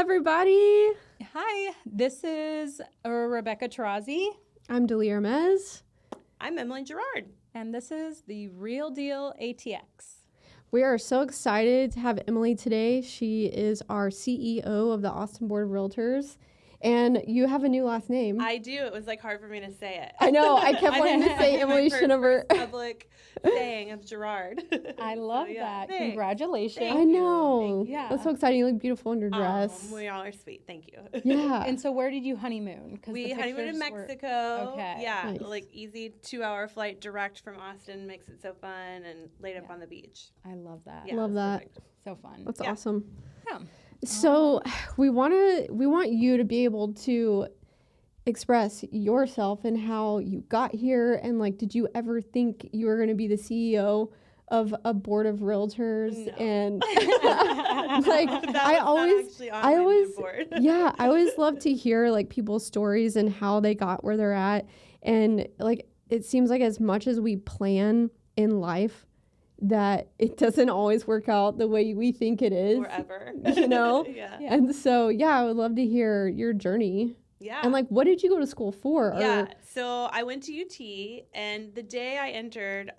everybody. Hi, this is Rebecca Taurozzi. I'm Deleigh Hermes. I'm Emily Girard. And this is the Real Deal ATX. We are so excited to have Emily today. She is our CEO of the Austin Board of Realtors. And you have a new last name. I do. It was hard for me to say it. I know. I kept wanting to say Emily Chenevert. Public saying of Girard. I love that. Thanks. Congratulations. I know. Yeah. That's so exciting. You look beautiful in your dress. We all are sweet. Thank you. Yeah. And so where did you honeymoon? We honeymooned in Mexico. Okay. Yeah. Nice. Easy 2-hour flight direct from Austin makes it so fun, and laid up on the beach. I love that. Yeah, Love that. perfect. So fun. That's awesome. Yeah. So we want you to be able to express yourself and how you got here, and did you ever think you were going to be the CEO of a board of realtors? No. And I always I always love to hear people's stories and how they got where they're at. And it seems like as much as we plan in life, that it doesn't always work out the way we think it is. Forever. Yeah. And so, I would love to hear your journey. Yeah. And what did you go to school for? Yeah. So I went to UT, and the day I entered,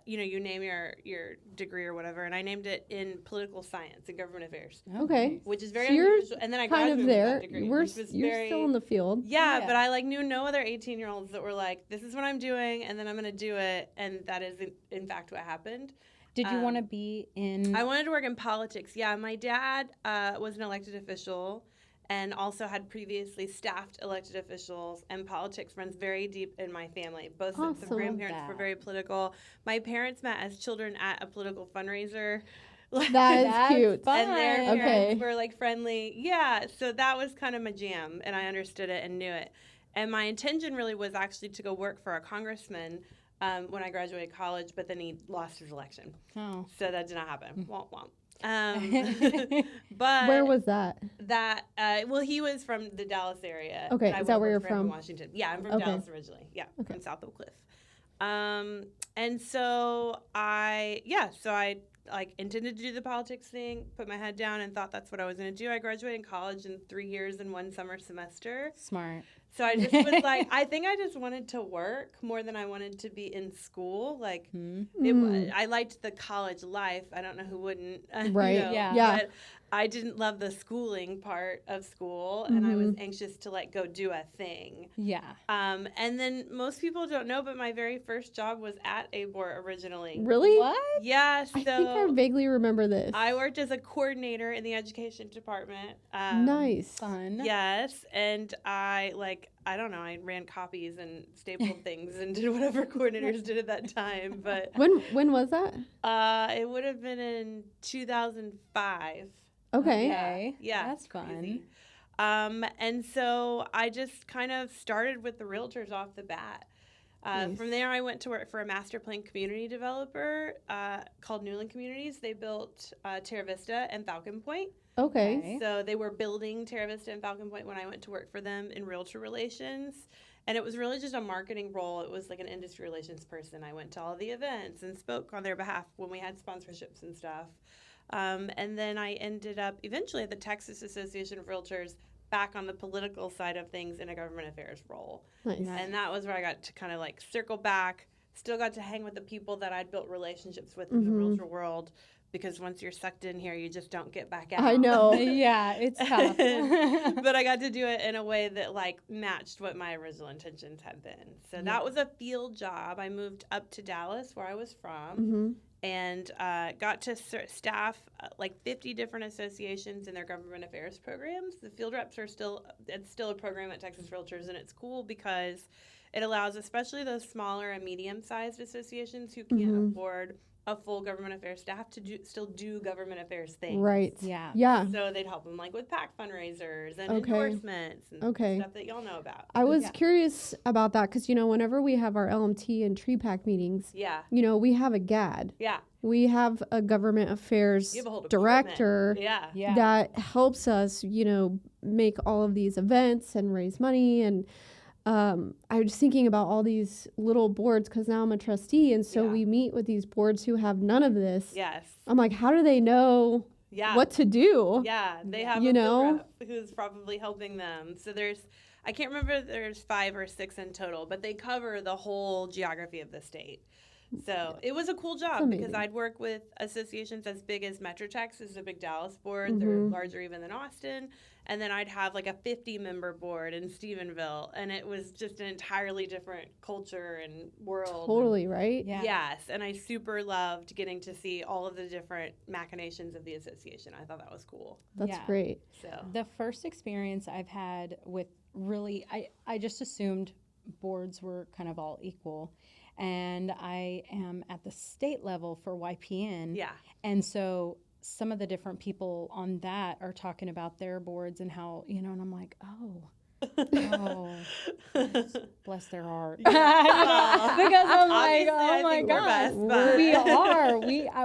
you name your degree or whatever, and I named it in political science and government affairs. Okay. Which is very So you're unusual. And then I kind graduated of with there. that degree, You're which was very, still in the field. Yeah, Yeah. but I knew no other 18-year-olds that were like, this is what I'm doing, and then I'm going to do it, and that is in fact what happened. Did you want to be in? I wanted to work in politics. Yeah, my dad was an elected official and also had previously staffed elected officials, and politics runs very deep in my family. Both sets of Awesome. grandparents were very political. My parents met as children at a political fundraiser. That's cute. fun. And their Okay. parents were friendly. Yeah, so that was kind of my jam, and I understood it and knew it. And my intention really was actually to go work for a congressman when I graduated college, but then he lost his election. Oh. So that did not happen. Womp womp. But Where was that? He was from the Dallas area. Okay, I is that where you're worked for him in from? Washington. Yeah, I'm from Okay. Dallas originally. Yeah, Okay. from South Oak Cliff. And so I intended to do the politics thing, put my head down, and thought that's what I was going to do. I graduated in college in 3 years and 1 summer semester. Smart. So I just was I think I just wanted to work more than I wanted to be in school. I liked the college life. I don't know who wouldn't. Right. Yeah. But I didn't love the schooling part of school, and I was anxious to go do a thing. Yeah. And then most people don't know, but my very first job was at ABoR originally. Really? What? Yeah. I think I vaguely remember this. I worked as a coordinator in the education department. Nice. Fun. Yes, and I ran copies and stapled things and did whatever coordinators did at that time. But When was that? it would have been in 2005. Okay. Yeah, That's crazy. fun. And so I just kind of started with the realtors off the bat. Nice. From there, I went to work for a master plan community developer called Newland Communities. They built Terra Vista and Falcon Point. Okay. So they were building Terra Vista and Falcon Point when I went to work for them in realtor relations. And it was really just a marketing role. It was like an industry relations person. I went to all the events and spoke on their behalf when we had sponsorships and stuff. And then I ended up eventually at the Texas Association of Realtors back on the political side of things in a government affairs role. Nice. And that was where I got to kind of circle back, still got to hang with the people that I'd built relationships with in the realtor world, because once you're sucked in here, you just don't get back out. I know. Yeah, it's tough. But I got to do it in a way that matched what my original intentions had been. So that was a field job. I moved up to Dallas, where I was from, and got to staff 50 different associations in their government affairs programs. The field reps it's still a program at Texas Realtors, and it's cool because it allows especially those smaller and medium-sized associations who can't afford a full government affairs staff to still do government affairs things. Right. Yeah. Yeah. So they'd help them with PAC fundraisers and endorsements and stuff that y'all know about. I was curious about that because, whenever we have our LMT and tree pack meetings, we have a GAD. Yeah. We have a government affairs You have a whole director department. Yeah. that helps us, make all of these events and raise money. And I was thinking about all these little boards because now I'm a trustee. And so we meet with these boards who have none of this. Yes. I'm like, how do they know what to do. Yeah, they have You a field know? rep who's probably helping them. So I can't remember if there's 5 or 6 in total, but they cover the whole geography of the state. So it was a cool job because I'd work with associations as big as MetroTex is a big Dallas board. They're larger even than Austin. And then I'd have like a 50-member board in Stephenville. And it was just an entirely different culture and world. Totally, right? Yeah. Yes. And I super loved getting to see all of the different machinations of the association. I thought that was cool. That's great. So The first experience I've had with really, I just assumed boards were kind of all equal. And I am at the state level for YPN. yeah. And so some of the different people on that are talking about their boards and how, and I'm like, bless their heart. Because I'm like, oh my God. We are. I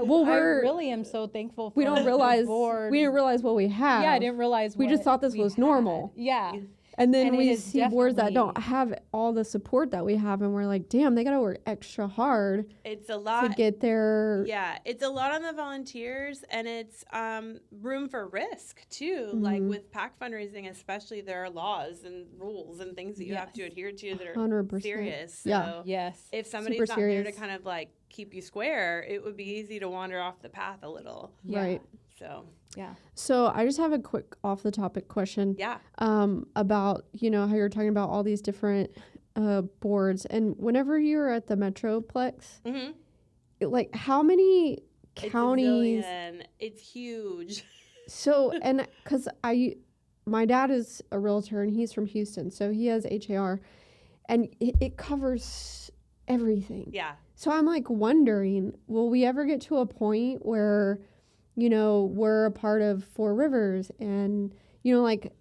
really am so thankful for We don't realize, board. we didn't realize what we have. Yeah, I didn't realize We just thought this was normal. Yeah. And then And it we is see boards that don't definitely- have all the support that we have, and we're like, damn, they got to work extra hard It's a to lot. get their. Yeah, it's a lot on the volunteers, and it's room for risk too. Like with PAC fundraising, especially, there are laws and rules and things that you have to adhere to that are 100%. serious. So Yeah. Yes. if somebody's Super not there to serious. kind of like keep you square, it would be easy to wander off the path a little. Yeah. Right. So Yeah. So I just have a quick off the topic question. yeah, About, how you're talking about all these different boards. And whenever you're at the Metroplex, mm-hmm. like how many It's a counties? zillion. It's huge. So, and because my dad is a realtor and he's from Houston, so he has HAR, and it covers everything. Yeah. So I'm like wondering, will we ever get to a point where, we're a part of Four Rivers and, like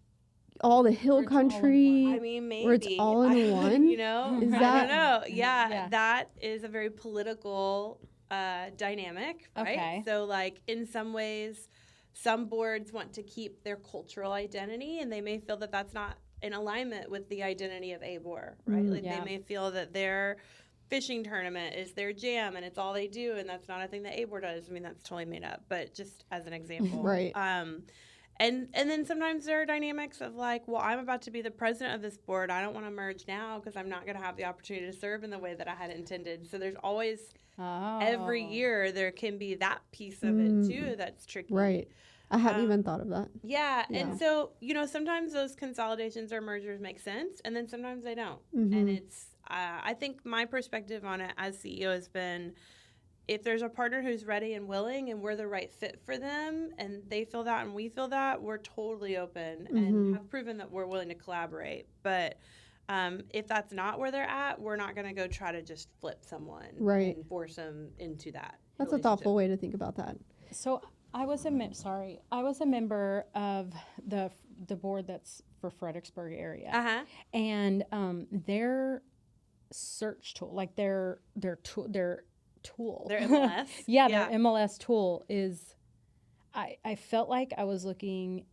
all the hill Where it's all in country? I mean, maybe where it's all in one? You know, Is I that- don't know. Yeah, Yeah. that is a very political dynamic, right? Okay. So, like in some ways, some boards want to keep their cultural identity, and they may feel that that's not in alignment with the identity of ABoR, right? Like Yeah. they may feel that their fishing tournament is their jam and it's all they do, and that's not a thing that ABoR does. I mean, that's totally made up, but just as an example, Right. And then sometimes there are dynamics of like, well, I'm about to be the president of this board. I don't want to merge now because I'm not going to have the opportunity to serve in the way that I had intended. So there's always every year there can be that piece of it too that's tricky. Right. I hadn't even thought of that. Yeah, Yeah. and so sometimes those consolidations or mergers make sense, and then sometimes they don't. Mm-hmm. And it's I think my perspective on it as CEO has been, if there's a partner who's ready and willing, and we're the right fit for them, and they feel that and we feel that, we're totally open and have proven that we're willing to collaborate. But if that's not where they're at, we're not going to go try to just flip someone Right. and force them into that. That's a thoughtful way to think about that. So I was a member of the board that's for Fredericksburg area, and their search tool, like their tool, Their MLS. their MLS tool is. I felt like I was looking,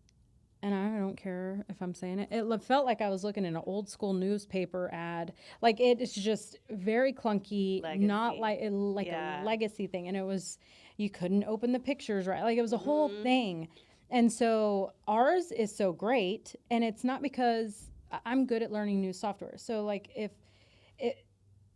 and I don't care if I'm saying it. It felt like I was looking in an old school newspaper ad. Like it is just very clunky, not Legacy. like a legacy thing. And it was, you couldn't open the pictures right. Like it was a whole thing. And so ours is so great, and it's not because I'm good at learning new software. So like if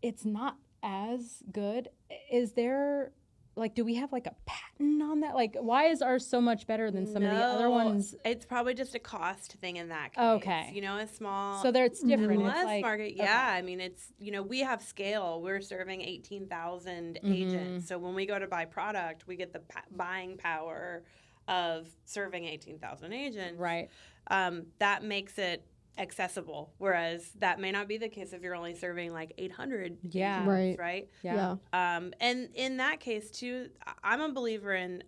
it's not as good, is there, like, do we have like a patent on that? Like, why is ours so much better than some of the other ones? It's probably just a cost thing in that case. Okay. A small So there it's different. MLS It's like, market. Yeah, I mean, it's, we have scale. We're serving 18,000 agents. So when we go to buy product, we get the buying power of serving 18,000 agents. Right. That makes it accessible, whereas that may not be the case if you're only serving like 800 Yeah. agents, Right. right? Yeah. And in that case too, I'm a believer in,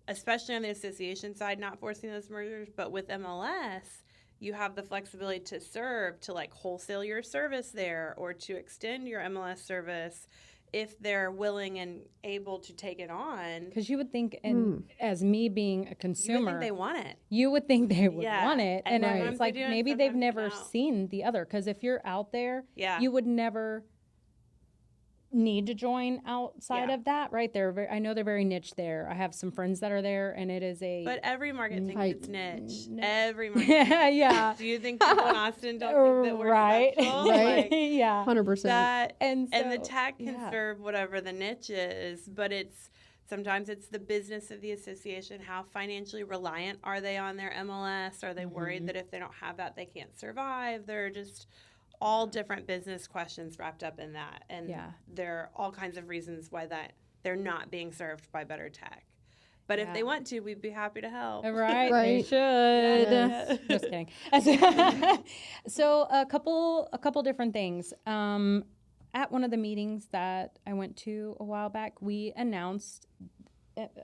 especially on the association side, not forcing those mergers, but with MLS, you have the flexibility to serve, to like wholesale your service there, or to extend your MLS service if they're willing and able to take it on. Because you would think, and as me being a You would consumer, think they want it. you would think they would Yeah. want it. And And sometimes it's like they do, and maybe they've sometimes they never don't. seen the other. Because if you're out there, Yeah. you would never need to join outside Yeah. of that, right? I know they're very niche there. I have some friends that are there, and it is a But every market thinks it's niche. No. Every market. yeah. Do you think people in Austin don't think that we're Right. special? Right. Like, yeah. 100%. that And and the so, tech can yeah. serve whatever the niche is, but sometimes it's the business of the association. How financially reliant are they on their MLS? Are they worried that if they don't have that, they can't survive? There are just all different business questions wrapped up in that. And Yeah. there are all kinds of reasons why that they're not being served by better tech. But if they Yeah. want to, we'd be happy to help. Right, they Right. should. Yes. Just kidding. So a couple different things. At one of the meetings that I went to a while back, we announced,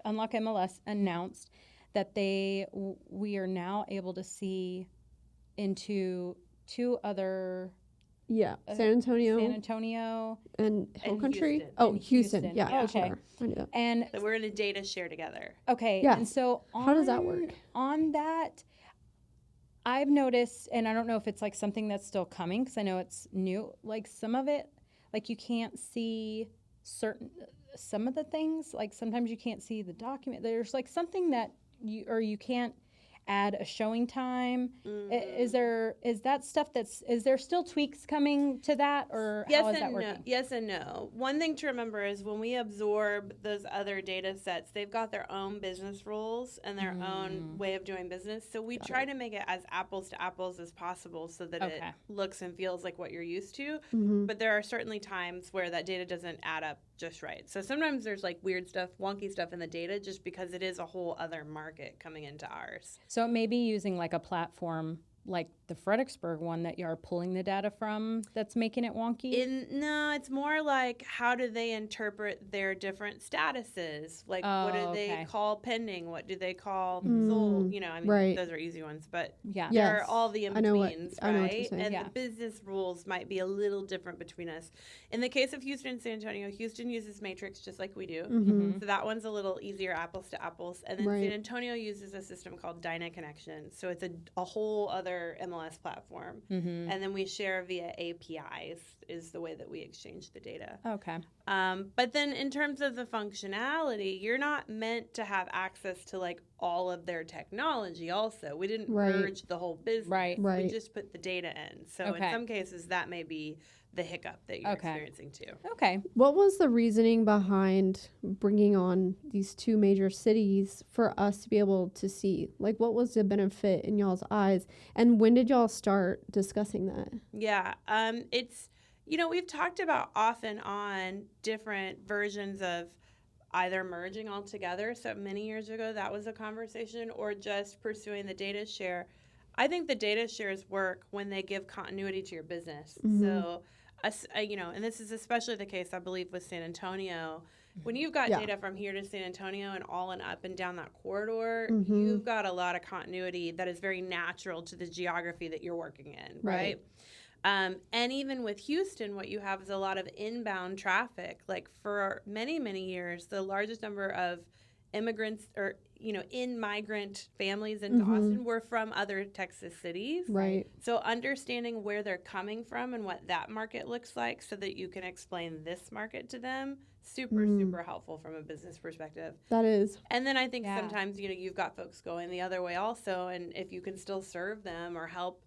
Unlock MLS announced that we are now able to see into 2 other Yeah. San Antonio San Antonio, and Hill and Country. Houston. Oh, And Houston. Houston. Yeah. Oh, okay. Sure. I knew that. and So we're in a data share together. okay, Yes. and so How does that work? On that, I've noticed, and I don't know if it's like something that's still coming because I know it's new. Like some of it, like you can't see some of the things. Like sometimes you can't see the document. There's like something that you can't add a showing time. Is there still tweaks coming to that, or Yes how is and that no. working? Yes and no. One thing to remember is when we absorb those other data sets, they've got their own business rules and their own way of doing business. So we try to make it as apples to apples as possible so that it Okay. looks and feels like what you're used to. Mm-hmm. But there are certainly times where that data doesn't add up just right. So sometimes there's like weird stuff, wonky stuff in the data just because it is a whole other market coming into ours. So it may be using like a platform like the Fredericksburg one that you're pulling the data from that's making it wonky? No, it's more like how do they interpret their different statuses? Like what do they okay. call pending? What do they call sold? You know, I mean, right. those are easy ones, but Yeah. there are Yes. all the I know what- in-betweens, I know what you're right? saying. And Yeah. the business rules might be a little different between us. In the case of Houston and San Antonio, Houston uses Matrix just like we do. Mm-hmm. So that one's a little easier apples to apples. And then Right. San Antonio uses a system called Dyna Connection. So it's a whole other MLS platform. Mm-hmm. And then we share via APIs is the way that we exchange the data. Okay. But then in terms of the functionality, you're not meant to have access to like all of their technology also. We didn't Right. merge the whole business. Right. Right. We just put the data in. So Okay. in some cases that may be the hiccup that you're Okay. experiencing too. Okay. What was the reasoning behind bringing on these 2 major cities for us to be able to see? Like, what was the benefit in y'all's eyes? And when did y'all start discussing that? Yeah, it's, we've talked about off and on different versions of either merging all together. So many years ago, that was a conversation, or just pursuing the data share. I think the data shares work when they give continuity to your business. So, and this is especially the case, I believe, with San Antonio. When you've got Yeah. data from here to San Antonio and all and up and down that corridor, Mhm. you've got a lot of continuity that is very natural to the geography that you're working in, right? And even with Houston, what you have is a lot of inbound traffic. Like for many, many years, the largest number of immigrants or, in-migrant families into Austin were from other Texas cities. Right. So understanding where they're coming from and what that market looks like so that you can explain this market to them, super helpful from a business perspective. That is. And then I think Yeah. sometimes, you've got folks going the other way also, and if you can still serve them or help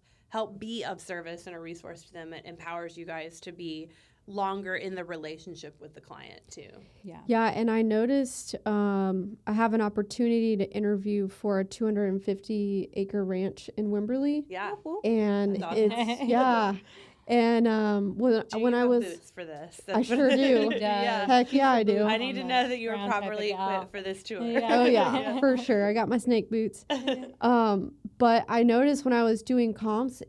be of service and a resource to them, it empowers you guys to be longer in the relationship with the client too. Yeah. Yeah, and I noticed I have an opportunity to interview for a 250-acre ranch in Wimberley. Yeah. And That's awesome. it's, yeah. And when Do when you I have was, boots for this? I sure do. Yeah. Heck yeah, I do. I need to know that you are Brown type of properly gal. equipped for this tour. Yeah. Oh yeah, for sure. I got my snake boots. But I noticed when I was doing comps,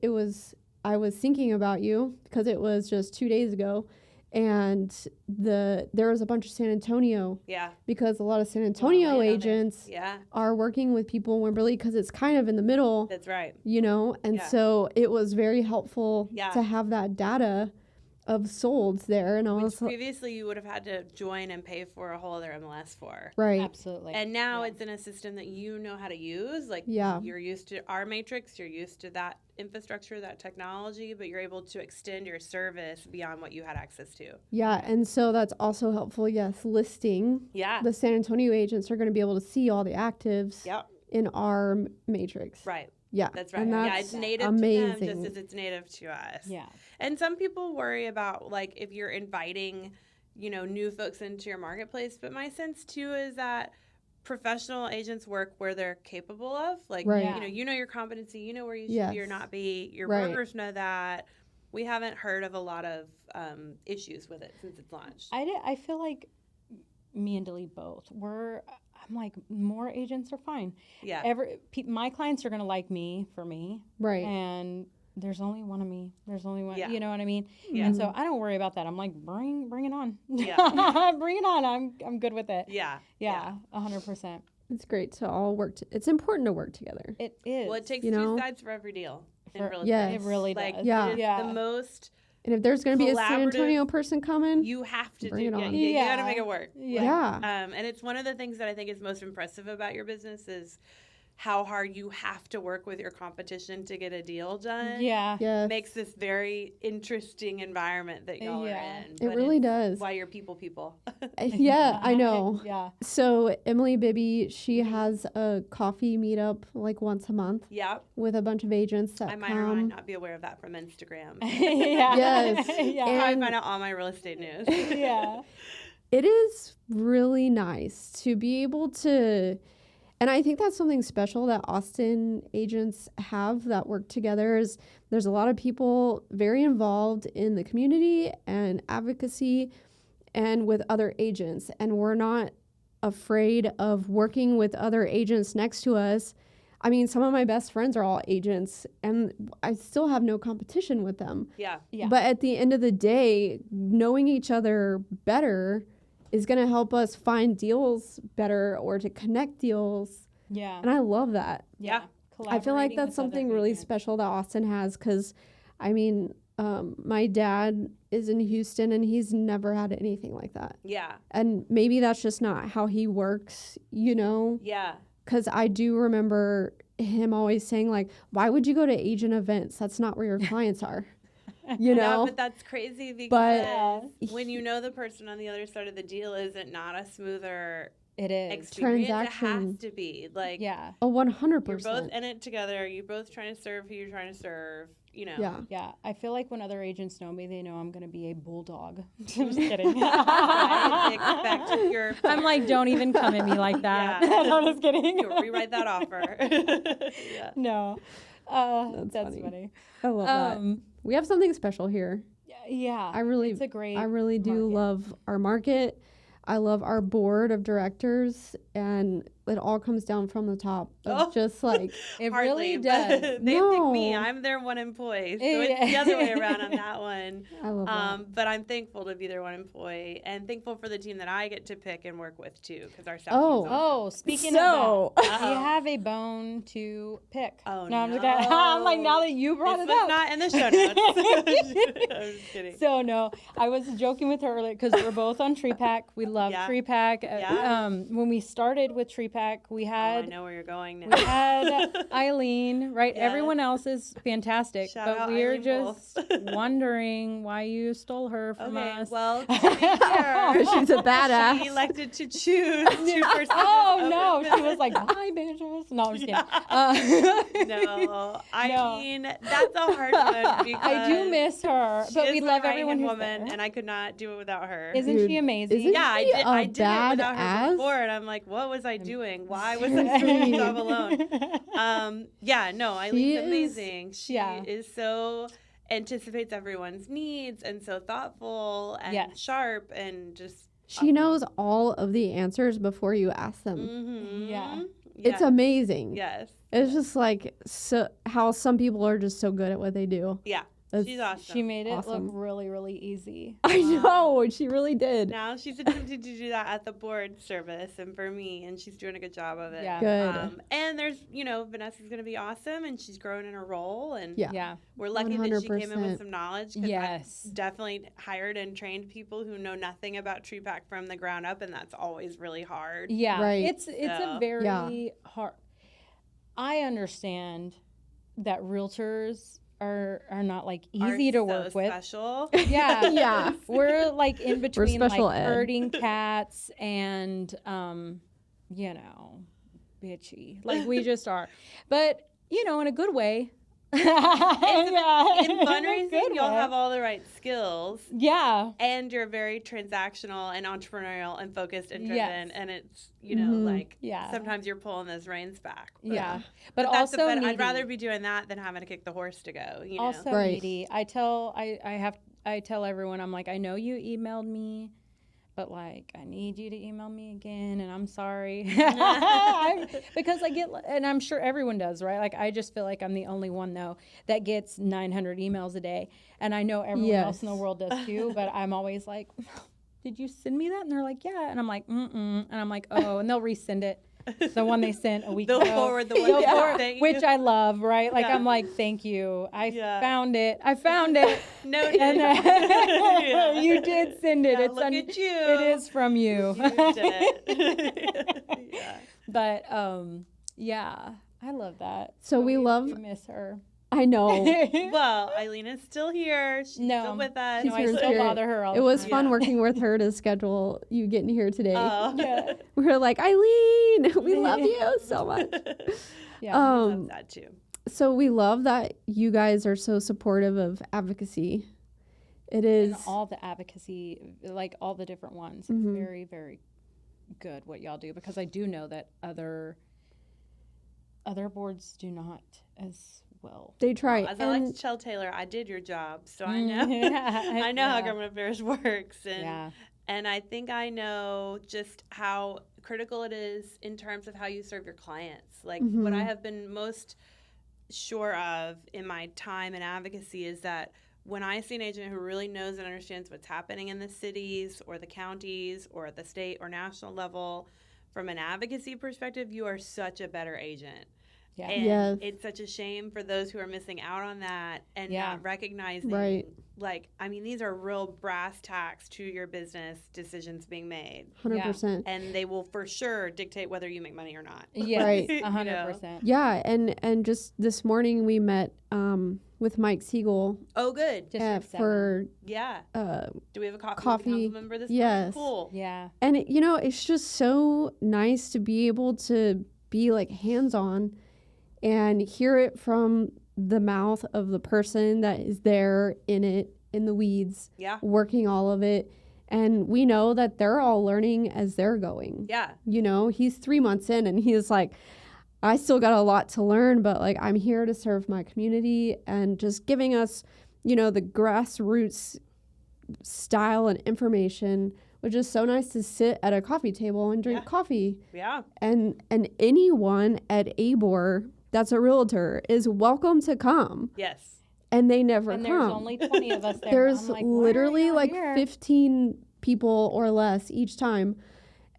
I was thinking about you because it was just 2 days ago, and there was a bunch of San Antonio Yeah. because a lot of San Antonio land on there. agents Yeah. are working with people in Wimberley because it's kind of in the middle, That's right. and Yeah. so it was very helpful Yeah. to have that data. of solds there, and Which also previously you would have had to join and pay for a whole other MLS for. right. Absolutely. And now it's in a system that you know how to use. Like you're used to our matrix, you're used to that infrastructure, that technology, but you're able to extend your service beyond what you had access to. Yeah, and so that's also helpful. Yes, listing. Yeah. The San Antonio agents are going to be able to see all the actives Yep. in our matrix. Right. Yeah. That's right. And Yeah, that's it's native amazing. to them just as it's native to us. Yeah. And some people worry about, like, if you're inviting, new folks into your marketplace. But my sense, too, is that professional agents work where they're capable of. Like, Right. you know your competency. You know where you should Yes. be or not be. Your Right. workers know that. We haven't heard of a lot of issues with it since it's launched. I feel like me and Deleigh both. I'm like, more agents are fine. Yeah. My clients are going to like me for me. Right. And there's only one of me. There's only one. Yeah. You know what I mean? Yeah. And so I don't worry about that. I'm like, bring it on. Yeah. Bring it on. I'm good with it. Yeah. Yeah. 100%. It's great to all work. It's important to work together. It is. Well, it takes You know? two sides for every deal in For- real estate. Yes. It really Like, does. Yeah. it is Yeah. the most And if there's going to be a San collaborative- Antonio person coming, you have to Bring do. it Yeah, on. you Yeah. got to make it work. Yeah. And it's one of the things that I think is most impressive about your business is how hard you have to work with your competition to get a deal done. Yeah. yes, Makes this very interesting environment that y'all Yeah. are in. it But really it's does. why you're people. Yeah, I know. Yeah. So Emily Bibby, she has a coffee meetup like once a month Yeah. with a bunch of agents that I might or might come. not be aware of that from Instagram. Yeah. Yes. Yeah. I And- find out all my real estate news. Yeah. It is really nice to be able to, and I think that's something special that Austin agents have that work together is there's a lot of people very involved in the community and advocacy and with other agents. And we're not afraid of working with other agents next to us. I mean, some of my best friends are all agents and I still have no competition with them. Yeah. Yeah. But at the end of the day, knowing each other better is going to help us find deals better or to connect deals. Yeah. And I love that. Yeah. I feel like Collaborating that's with other something really agents. special that Austin has because, I mean, my dad is in Houston and he's never had anything like that. Yeah. And maybe that's just not how he works, Yeah. because I do remember him always saying, like, why would you go to agent events? That's not where your clients are. No, but that's crazy because when you know the person on the other side of the deal, is it not a smoother It is. experience? It Transaction. has to be. Like, Yeah. Oh, 100%. you're both in it together. You're both trying to serve who you're trying to serve. Yeah. Yeah. I feel like when other agents know me, they know I'm going to be a bulldog. I'm just kidding. Right? They expect your. I'm like, don't even come at me like that. Yeah. I'm just kidding. You rewrite that offer. Yeah. No. That's funny. funny. I love that. We have something special here. Yeah. I really It's a great. I really do market. love our market. I love our board of directors, and it all comes down from the top of Oh. just like, It Hardly, really but does. They pick me. No. I'm their one employee, so Yeah. it's the other way around on that one. I love that. But I'm thankful to be their one employee, and thankful for the team that I get to pick and work with too, because our staff. Oh. team's awesome. Oh, speaking So- of that, we have a bone to pick. Oh, no, I'm just no. kidding. I'm like, now that you brought This it was up. not in the show notes. I'm just kidding. So no, I was joking with her earlier because we're both on Tree Pack. We love Yeah. Tree Pack. Yeah. When we started with Tree Pack, we Oh, I had know where you're going now. we had Eileen, right? Yes. Everyone else is fantastic, Shout but out we're Eileen just Wolf. wondering why you stole her from Okay, us. well, to be fair, She's a badass. she elected to choose to pursue Oh this no, open she was like, "Bye, bitches." No, I'm just kidding. No, I No. mean that's a hard one because I do miss her, she but is we my love right-hand everyone who's woman, there. and I could not do it without her. Isn't Dude, she amazing? isn't Yeah, I she did. a I did it without her badass? before, and I'm like, what was I doing? Why was I doing this job alone? Yeah, no, Eileen's She is- amazing. She Yeah. is so anticipates everyone's needs and so thoughtful and Yes. sharp and just. She knows all of the answers before you ask them. Mm-hmm. Yeah. It's amazing. Yes. It's just like how some people are just so good at what they do. Yeah. She's awesome. She made it Awesome. look really, really easy. I know, she really did. Now she's attempting to do that at the board service and for me, and she's doing a good job of it. Yeah. Good. And there's, Vanessa's going to be awesome, and she's growing in her role, and Yeah. we're lucky that she came in 100%. with some knowledge. 'Cause Yes. I've definitely hired and trained people who know nothing about TreePack from the ground up, and that's always really hard. Yeah. Right. It's a very hard. I understand that realtors are not like easy to work with. Special. Yeah. Yeah. We're like in between special like ed. herding cats and bitchy. Like we just are. But, in a good way. In fundraising, Good you'll way. have all the right skills, Yeah. and you're very transactional and entrepreneurial and focused and driven, Yes. and it's Mhm. Yeah. sometimes you're pulling those reins back. Yeah. But But that's also I'd needy. rather be doing that than having to kick the horse to go. Also Right. needy. I tell everyone, I'm like, I know you emailed me, but like I need you to email me again, and I'm sorry. Because I get, and I'm sure everyone does, right? Like I just feel like I'm the only one though that gets 900 emails a day, and I know everyone else in the world does too, but I'm always like, did you send me that? And they're like, yeah, and I'm like, and I'm like, oh, and they'll resend it. The one they sent a week They'll ago. forward the one They'll they forward- sent you. which I love, right? Like Yeah. I'm like, thank you. I Yeah. found it. I found it. No, And Yeah. you did send it. Yeah, It's look at you. It is from you. You did it. Yeah. But yeah, I love that. So we love- We miss her. I know. Well, Eileen is still here. She's No. still with us. She's No, here I in still spirit. bother her all It the was time. fun Yeah. working with her to schedule you getting here today. Oh. Yeah. We were like, Eileen, we love you so much. Yeah. I love Um, that too. so we love that you guys are so supportive of advocacy. It is. And all the advocacy, like all the different ones. Mhm. It's very, very good what y'all do, because I do know that other boards do not as well. They try. As I like and to tell Taylor, I did your job, so I know. Yeah. I know how Yeah. government affairs works, and Yeah. and I think I know just how critical it is in terms of how you serve your clients. Like what I Mhm. have been most sure of in my time in advocacy is that when I see an agent who really knows and understands what's happening in the cities or the counties or at the state or national level, from an advocacy perspective, you are such a better agent. Yeah. And Yes. it's such a shame for those who are missing out on that and Yeah. not recognizing, Right. like, I mean, these are real brass tacks to your business decisions being made. 100%. And they will for sure dictate whether you make money or not. Yes, Right. 100%. Yeah, and just this morning we met with Mike Siegel Oh, good. District 7. for Yeah. Do we have a coffee with Coffee. a council member this Yes. morning? Cool. Yeah. and it's just so nice to be able to be like hands-on and hear it from the mouth of the person that is there in it, in the weeds, Yeah. working all of it. And we know that they're all learning as they're going. Yeah. He's 3 months in and he's like, I still got a lot to learn, but like I'm here to serve my community, and just giving us, the grassroots style and information, which is so nice to sit at a coffee table and drink Yeah. coffee. Yeah. And anyone at ABoR that's a realtor is welcome to come. Yes. And they never And come. there's only 20 of us there. There's I'm like, why are literally y'all like here? 15 people or less each time.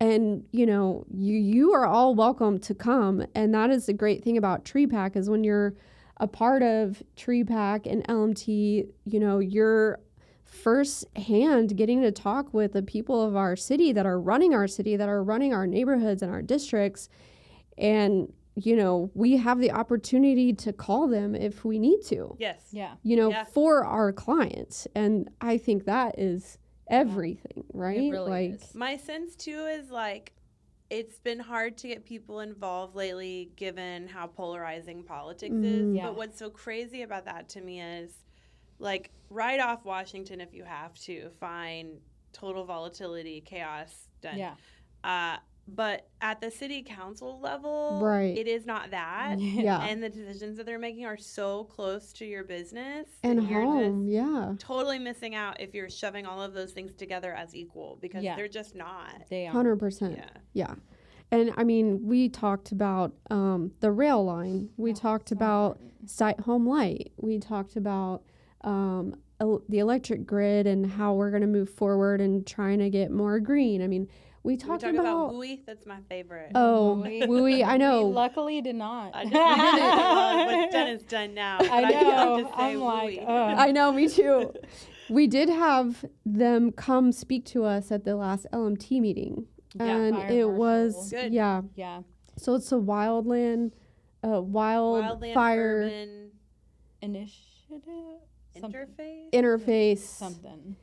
And, you are all welcome to come. And that is the great thing about TreePack, is when you're a part of TreePack and LMT, you're firsthand getting to talk with the people of our city, that are running our neighborhoods and our districts. And, we have the opportunity to call them if we need to, Yes. Yeah. Yeah. for our clients. And I think that is everything, right? It really is. My sense too is like it's been hard to get people involved lately given how polarizing politics is. Yeah. But what's so crazy about that to me is like right off Washington, if you have to, fine, total volatility, chaos, done. Yeah. But at the city council level, Right. it is not that. Yeah. And the decisions that they're making are so close to your business. And that you're home, just yeah. totally missing out if you're shoving all of those things together as equal, because Yeah. they're just not. They are. 100%. Yeah. Yeah. And I mean, we talked about the rail line. We talked so about important. site home light. We talked about the electric grid and how we're going to move forward and trying to get more green. I mean, we Can we talked talk about WUI? That's my favorite. oh, WUI. I know. We luckily did not. I just well, what's done is done now. But I know. just say I'm like, WUI. I know, me too. We did have them come speak to us at the last LMT meeting. Yeah, And fire it marshal. was, Good. yeah. Yeah. So it's a Wildland wildfire urban Initiative? interface. interface. Something.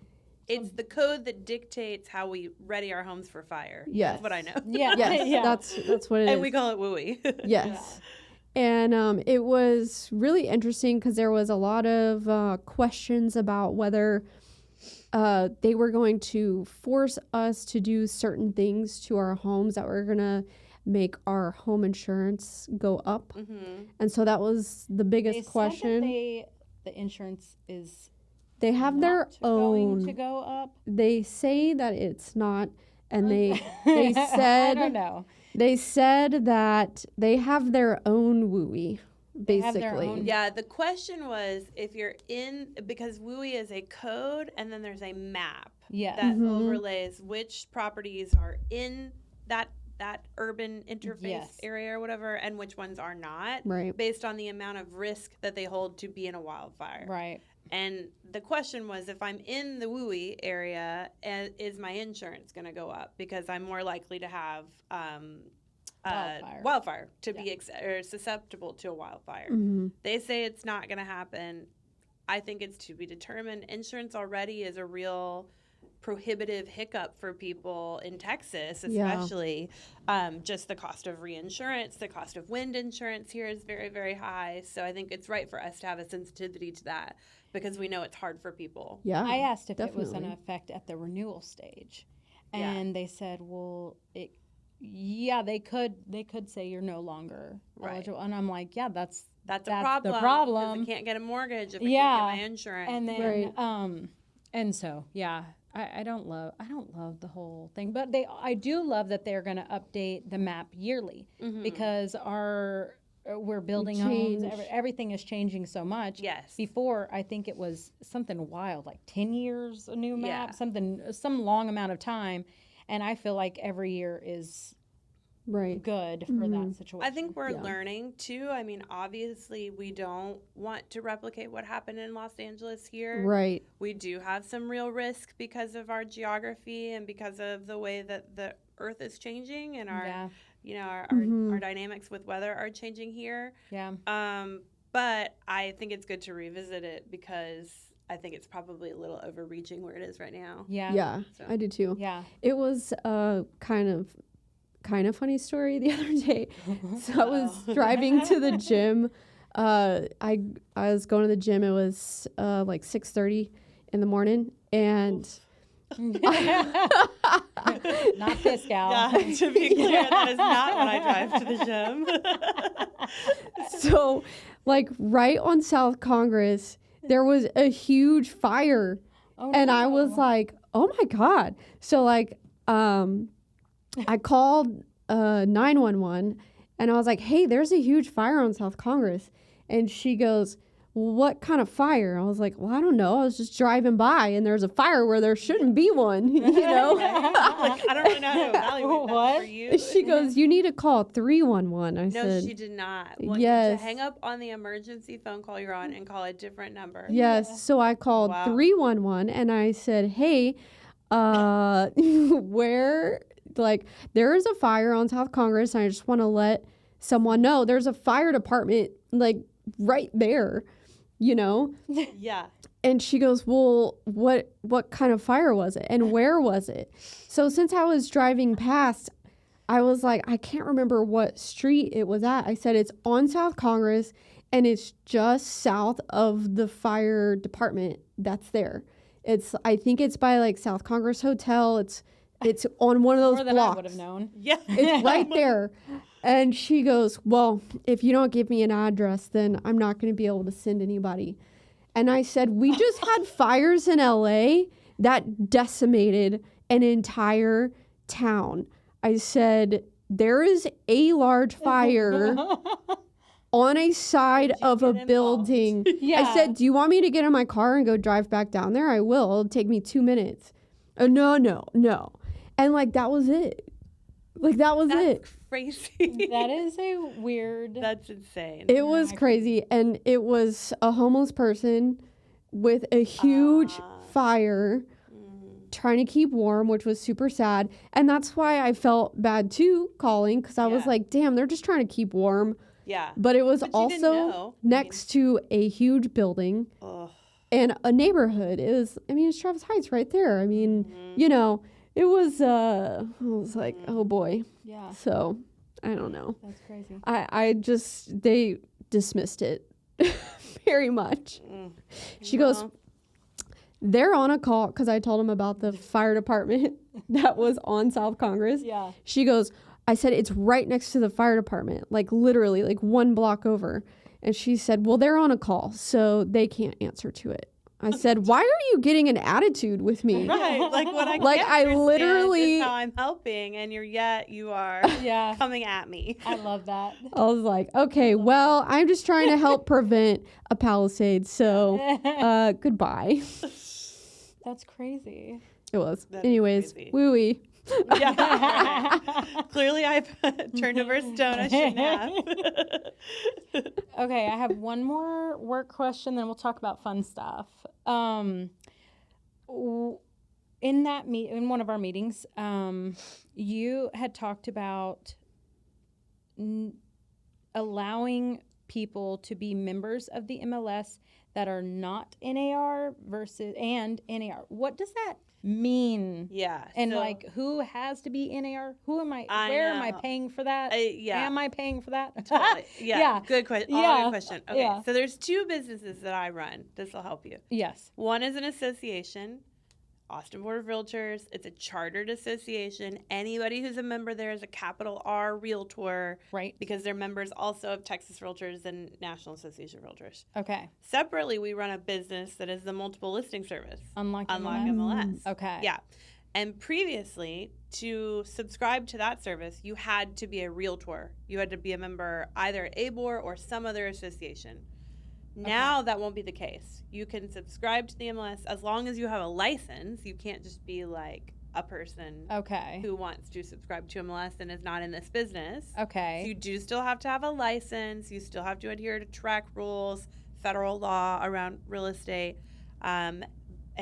It's the code that dictates how we ready our homes for fire. Yes. That's what I know. Yeah. Yes, yeah. that's what it is. And we call it WUI. Yes. And it was really interesting because there was a lot of questions about whether they were going to force us to do certain things to our homes that were going to make our home insurance go up. Mm-hmm. And so that was the biggest They said that question. the insurance is They have their not going to own. go up. They say that it's not. And they said I don't know. they said that they have their own WUI, They have their basically. own- Yeah, the question was if you're in, because WUI is a code and then there's a map Yeah. that Mhm. overlays which properties are in that urban interface Yes. area or whatever and which ones are not, Right. based on the amount of risk that they hold to be in a wildfire. Right. And the question was, if I'm in the WUI area, is my insurance going to go up because I'm more likely to have wildfire to be or susceptible to a wildfire? Mm-hmm. They say it's not going to happen. I think it's to be determined. Insurance already is a real prohibitive hiccup for people in Texas, Yeah. especially. Just the cost of reinsurance, the cost of wind insurance here is very, very high. So I think it's right for us to have a sensitivity to that because we know it's hard for people. Yeah. I asked if it was definitely. in effect at the renewal stage, Yeah. and they said, "Well, they could say you're no longer Right. eligible." And I'm like, "Yeah, that's That's a the problem. 'cause problem." I can't get a mortgage if I Yeah. can't get my insurance. And then, Right. and so yeah, I don't love the whole thing, but I do love that they're going to update the map yearly Mhm. because we're building homes, change. everything is changing so much. Yes. Before, I think it was something wild, like 10 years a new map, Yeah. some long amount of time, and I feel like every year is Right. good for Mhm. that situation. I think we're Yeah. learning too. I mean, obviously, we don't want to replicate what happened in Los Angeles here. Right. We do have some real risk because of our geography and because of the way that the earth is changing and our, yeah, you know, our Mhm. dynamics with weather are changing here. yeah. But I think it's good to revisit it because I think it's probably a little overreaching where it is right now. Yeah. Yeah. So. I do too. Yeah. It was a kind of funny story the other day. So I was driving to the gym. I was going to the gym. It was like 6:30 in the morning, and Not this gal. Yeah, to be clear, that is not when I drive to the gym. so like right on South Congress, there was a huge fire, Oh, and I no. was like, "Oh my God!" So like, I called 911, and I was like, "Hey, there's a huge fire on South Congress," and she goes, "What kind of fire?" I was like, "Well, I don't know. I was just driving by, and there's a fire where there shouldn't be one." You know. Like, I don't really know how to evaluate that What? for you. She goes, "You need to call 311." I No, said, she did not. Want you Yes. to hang up on the emergency phone call you're on and call a different number. Yes. So I called Wow. 311 and I said, "Hey, where, like, there is a fire on South Congress. And I just want to let someone know there's a fire department, like, right there, you know?" Yeah. And she goes, "Well, what kind of fire was it? And where was it?" So since I was driving past, I was like, I can't remember what street it was at. I said, "It's on South Congress, and it's just south of the fire department that's there. I think it's by like South Congress Hotel. It's on one of those More than blocks. I would have known. Yeah. It's right there." And she goes, "Well, if you don't give me an address, then I'm not going to be able to send anybody." And I said, "We just had fires in LA that decimated an entire town." I said, "There is a large fire on a side Did you of a get involved? building. Yeah. I said, do you want me to get in my car and go drive back down there? I will. It'll take me 2 minutes. No. And like, that was it. Like, that was it. That's crazy. That is a weird. That's insane. It was crazy. And it was a homeless person with a huge fire trying to keep warm, which was super sad. And that's why I felt bad too calling, because I was Yeah. like, damn, they're just trying to keep warm. Yeah. But it was But you didn't also know. next to a huge building Ugh. and a neighborhood. It was, I mean, it's Travis Heights right there. I mean, you know, it was, I was like, oh boy. Yeah. So I don't know. That's crazy. They dismissed it very much. She goes, they're on a call, because I told them about the fire department that was on South Congress. Yeah. She goes, I said, it's right next to the fire department, like literally like 1 block over. And she said, well, they're on a call, so they can't answer to it. I said, why are you getting an attitude with me? Right. Like what I Like, can't I understand literally- is how I'm helping, and you are Yeah. coming at me. I love that. I was like, okay, well, I'm just trying to help prevent a palisade, so goodbye. That's crazy. It was. That is Anyways, crazy. woo-wee. Yeah. Clearly, I've turned over a stone I shouldn't have. Okay, I have one more work question, then we'll talk about fun stuff. In one of our meetings, you had talked about allowing people to be members of the MLS that are not NAR and NAR. What does that mean? Yeah. And so like, who has to be NAR? Where am I know. paying for that? yeah. Am I paying for that? Totally. Yeah. Yeah. Good question. Yeah. Good question. Okay. Yeah. So there's 2 businesses that I run. This will help you. Yes. One is an association, Austin Board of Realtors. It's a chartered association. Anybody who's a member there is a capital R Realtor, Right. because they're members also of Texas Realtors and National Association of Realtors. Okay. Separately, we run a business that is the multiple listing service, Unlock MLS. Okay. Yeah. And previously, to subscribe to that service, you had to be a Realtor. You had to be a member either at ABoR or some other association. Now that won't be the case. You can subscribe to the MLS as long as you have a license. You can't just be like a person Okay. who wants to subscribe to MLS and is not in this business. Okay. So you do still have to have a license. You still have to adhere to track rules, federal law around real estate. And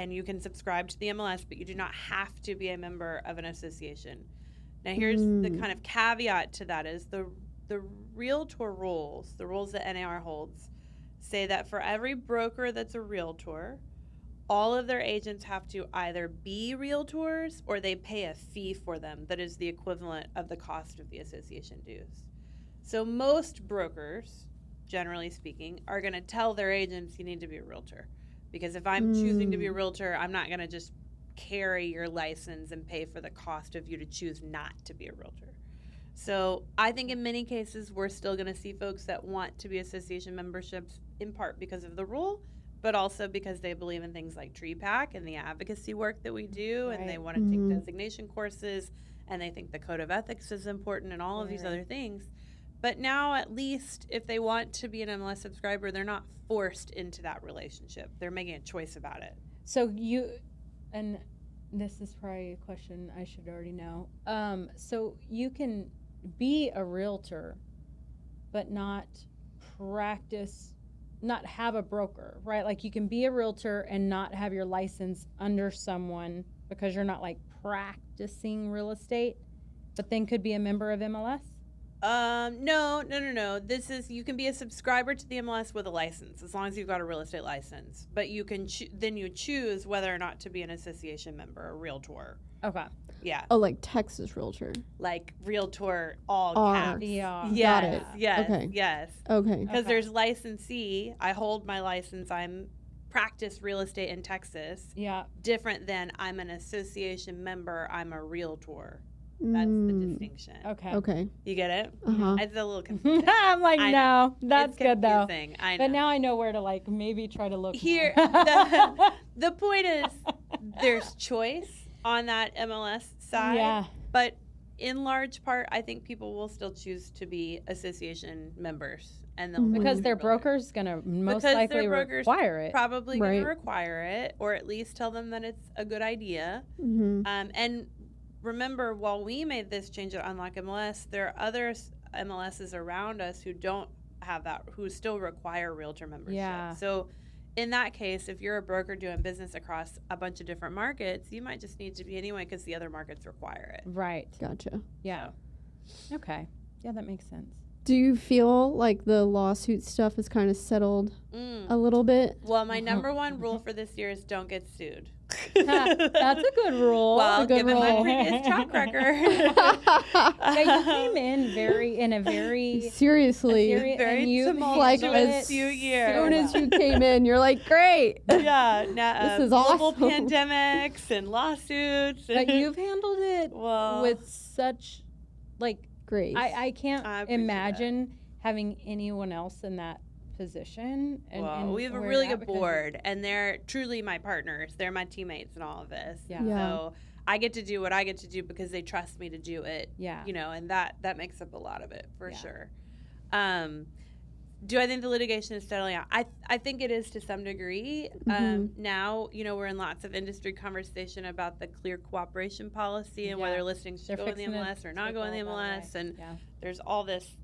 you can subscribe to the MLS, but you do not have to be a member of an association. Now, here's the kind of caveat to that is the Realtor rules, the rules that NAR holds, say that for every broker that's a Realtor, all of their agents have to either be Realtors or they pay a fee for them that is the equivalent of the cost of the association dues. So most brokers, generally speaking, are going to tell their agents you need to be a Realtor. Because if I'm choosing to be a Realtor, I'm not going to just carry your license and pay for the cost of you to choose not to be a Realtor. So I think in many cases, we're still going to see folks that want to be association memberships in part because of the rule, but also because they believe in things like TreePack and the advocacy work that we do, and they want to take designation courses, and they think the code of ethics is important and all of these other things. But now, at least, if they want to be an MLS subscriber, they're not forced into that relationship. They're making a choice about it. So and this is probably a question I should already know. So you can be a Realtor, but not have a broker, right? Like you can be a Realtor and not have your license under someone because you're not like practicing real estate, but then could be a member of MLS? No. This is, you can be a subscriber to the MLS with a license as long as you've got a real estate license. But you can then you choose whether or not to be an association member, a Realtor. Okay. Yeah. Oh, like Texas Realtor. Like Realtor, all R. caps. Yeah. Yes. Got it. Yes. Okay. Yes. Okay. Because Okay. there's licensee. I hold my license. I'm practice real estate in Texas. Yeah. Different than I'm an association member. I'm a Realtor. That's the distinction. Okay. Okay. You get it? Uh-huh. It's a little confusing. I'm like, I no, that's It's good though. confusing. I know. But now I know where to like maybe try to look Here, more. the point is there's choice on that MLS side. Yeah. But in large part, I think people will still choose to be association members. and they'll because their broker's going to most likely require it. Probably going to require it, or at least tell them that it's a good idea. And remember, while we made this change at Unlock MLS, there are other MLSs around us who don't have that, who still require realtor membership. Yeah. So in that case, if you're a broker doing business across a bunch of different markets, you might just need to be anyway because the other markets require it. Right. Gotcha. Yeah. Okay. Yeah, that makes sense. Do you feel like the lawsuit stuff is kind of settled a little bit? Well, my number one rule for this year is don't get sued. That's a good rule. Well, good given my rule. previous track record. Yeah, you came in a very seriously, very and you like tumultuous few years. as soon as you came in, you're like, great. Yeah, This is global awesome. pandemics and lawsuits. But you've handled it Well, with such, like, Great. I can't I appreciate imagine having anyone else in that position. And we have a where really you're at good because board, and they're truly my partners. They're my teammates in all of this. Yeah. Yeah. So I get to do what I get to do because they trust me to do it. Yeah. You know, and that makes up a lot of it for Yeah. sure. Do I think the litigation is settling out? I think it is to some degree. Now, you know, we're in lots of industry conversation about the clear cooperation policy and Yeah. whether listings should They're go in the fixing to MLS or not take go in the all that MLS. away. And Yeah. there's all this,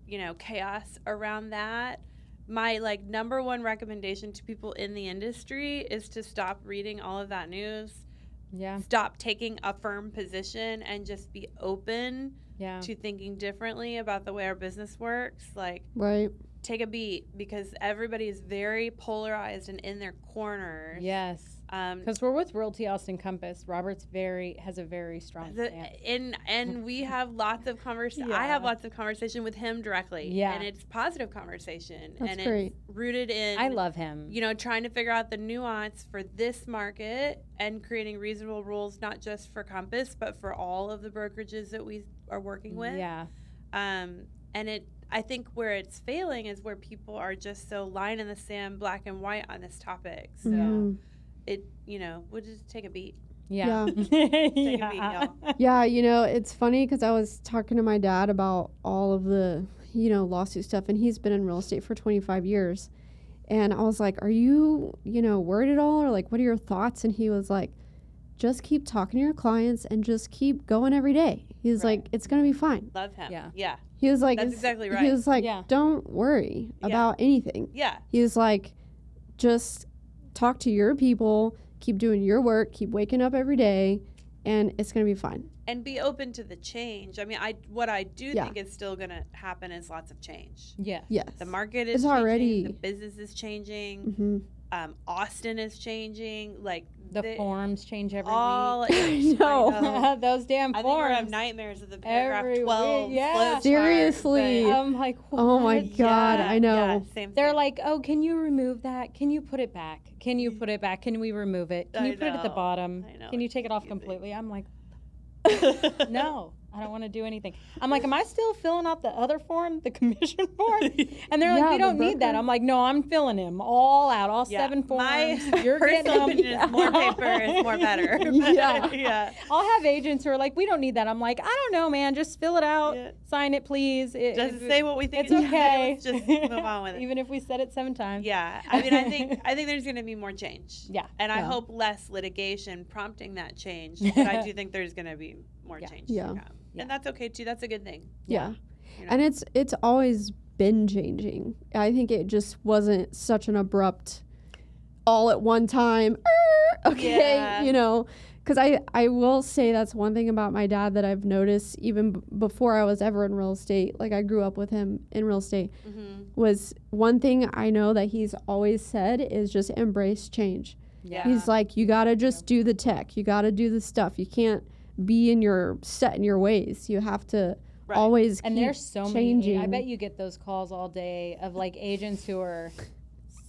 you know, chaos around that. My like number one recommendation to people in the industry is to stop reading all of that news. Yeah. Stop taking a firm position and just be open Yeah. to thinking differently about the way our business works. Like, right. take a beat because everybody is very polarized and in their corners. Yes. Because we're with Realty Austin Compass. Robert's has a very strong stance. And we have lots of conversation. I have lots of conversation with him directly. Yeah. And it's positive conversation. That's and great. It's rooted in I love him. you know, trying to figure out the nuance for this market and creating reasonable rules, not just for Compass, but for all of the brokerages that we are working with. Yeah. And I think where it's failing is where people are just so line in the sand, black and white on this topic. So you know, we'll just take a beat. Yeah. Take a beat, y'all. Yeah, you know, it's funny because I was talking to my dad about all of the, you know, lawsuit stuff, and he's been in real estate for 25 years. And I was like, are you, you know, worried at all? Or like, what are your thoughts? And he was like, just keep talking to your clients and just keep going every day. He was like, it's going to be fine. Love him. Yeah. Yeah. He was like, That's exactly right. He was like, Yeah. don't worry about anything. Yeah. He was like, just talk to your people, keep doing your work, keep waking up every day, and it's going to be fine. And be open to the change. I mean, what I do Yeah. think is still going to happen is lots of change. Yeah. Yes. The market is It's changing. already- The business is changing. Hmm. Austin is changing. Like The forms change every all. I know. week. Those damn I think we're forms. have nightmares of the paragraph Every 12. week, yeah. flip chart, Seriously. but- I'm like, Oh my what? God, Yeah, I know. yeah, same They're thing. like, oh, can you remove that? Can you put it back? Can you put it back? Can we remove it? Can I you put it at the know. bottom? I know, Can you it's take it off confusing. completely? I'm like, no, I don't want to do anything. I'm like, am I still filling out the other form, the commission form? And they're like, Yeah, we the don't need that. broker. I'm like, no, I'm filling them all out, all Yeah, 7 forms. My You're getting personal them. opinion is more paper is more better. But, Yeah. yeah. I'll have agents who are like, we don't need that. I'm like, I don't know, man. Just fill it out. Yeah. Sign it, please. Just say what we think. It's it should say. okay. Let's just move on with it. Even if we said it 7 times. Yeah, I mean, I think there's going to be more change. Yeah. And I Yeah. hope less litigation prompting that change. But I do think there's going to be more Yeah. change. Yeah. To come. Yeah. And that's okay too. That's a good thing. Yeah. You know? And it's always been changing. I think it just wasn't such an abrupt all at one time. Okay, Yeah. you know, because I will say that's one thing about my dad that I've noticed even before I was ever in real estate. Like I grew up with him in real estate. Mm-hmm. Was one thing I know that he's always said is just embrace change. Yeah. He's like, you got to just do the tech. You got to do the stuff. You can't be set in your ways. You have to Right. always And keep there's so changing. many. I bet you get those calls all day of like agents who are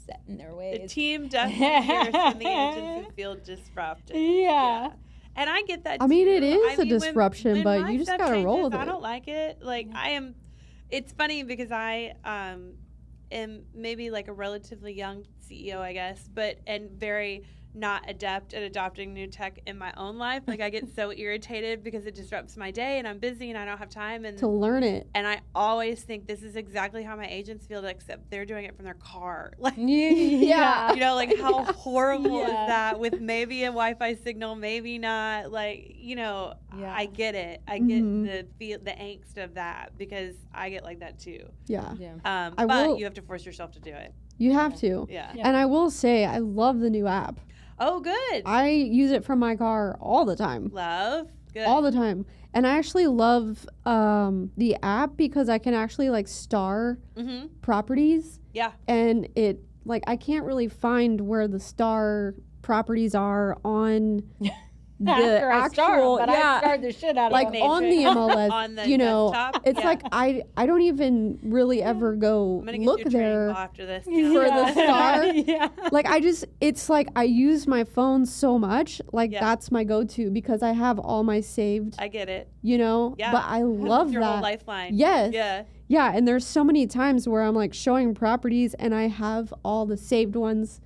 set in their The ways. team definitely hears from the agents who feel disrupted. Yeah. And I get that I mean, too. it is a when- disruption, when but my you just stuff gotta roll changes, with I it. don't like it. Like it's funny because I am maybe like a relatively young CEO, I guess, and very not adept at adopting new tech in my own life. Like I get so irritated because it disrupts my day and I'm busy and I don't have time to learn it. And I always think this is exactly how my agents feel, except they're doing it from their car. Like, Yeah. you know, like how horrible is that with maybe a Wi-Fi signal, maybe not. Like, you know, I get it. I get the angst of that because I get like that too. Yeah. But you have to force yourself to do it. You have to. Yeah. And I will say, I love the new app. Oh, good. I use it from my car all the time. Love. Good. All the time. And I actually love the app because I can actually like star properties. Yeah. And it like I can't really find where the star properties are on the actual I starred the shit out of like on the MLS. On the you know, desktop? it's like I don't even really ever go look there after this for the star. Yeah. Like it's like I use my phone so much, like that's my go-to because I have all my saved. I get it. You know, but I love your that. Whole lifeline. Yes. Yeah. Yeah, and there's so many times where I'm like showing properties and I have all the saved ones